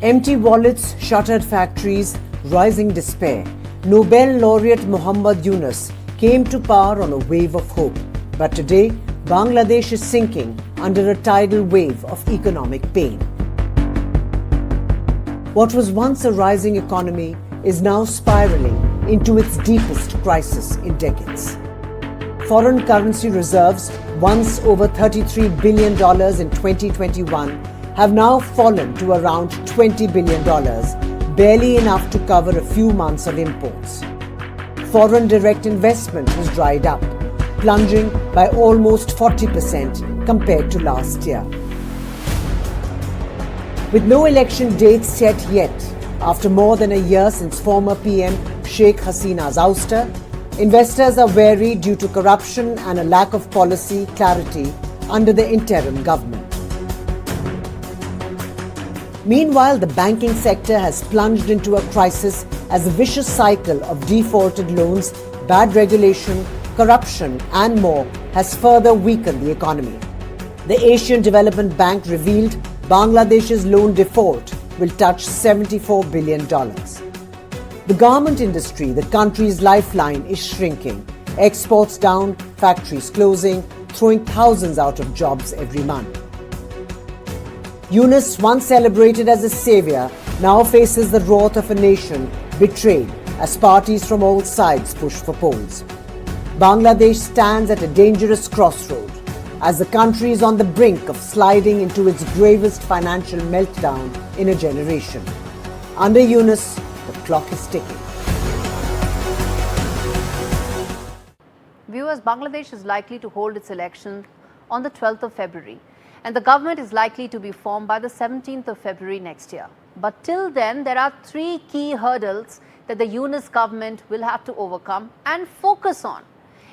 Empty wallets, shuttered factories, rising despair. Nobel laureate Muhammad Yunus came to power on a wave of hope. But today, Bangladesh is sinking under a tidal wave of economic pain. What was once a rising economy is now spiraling into its deepest crisis in decades. Foreign currency reserves, once over $33 billion in 2021, have now fallen to around $20 billion, barely enough to cover a few months of imports. Foreign direct investment has dried up, plunging by almost 40% compared to last year. With no election dates set yet, after more than a year since former PM Sheikh Hasina's ouster, investors are wary due to corruption and a lack of policy clarity under the interim government. Meanwhile, the banking sector has plunged into a crisis as a vicious cycle of defaulted loans, bad regulation, corruption and more has further weakened the economy. The Asian Development Bank revealed Bangladesh's loan default will touch $74 billion. The garment industry, the country's lifeline, is shrinking. Exports down, factories closing, throwing thousands out of jobs every month. Yunus, once celebrated as a savior, now faces the wrath of a nation betrayed as parties from all sides push for polls. Bangladesh stands at a dangerous crossroad as the country is on the brink of sliding into its gravest financial meltdown in a generation. Under Yunus, the clock is ticking. Viewers, Bangladesh is likely to hold its election on the 12th of February. And the government is likely to be formed by the 17th of February next year. But till then, there are three key hurdles that the Yunus government will have to overcome and focus on.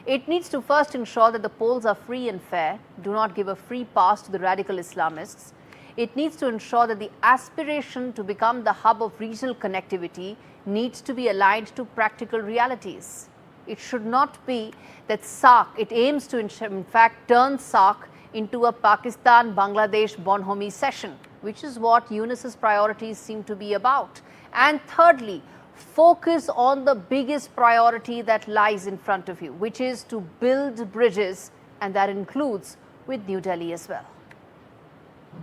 It needs to first ensure that the polls are free and fair, do not give a free pass to the radical Islamists. It needs to ensure that the aspiration to become the hub of regional connectivity needs to be aligned to practical realities. It should not be that Saarc, it aims to in fact turn Saarc into a Pakistan-Bangladesh bonhomie session, which is what Yunus's priorities seem to be about. And thirdly, focus on the biggest priority that lies in front of you, which is to build bridges, and that includes with New Delhi as well.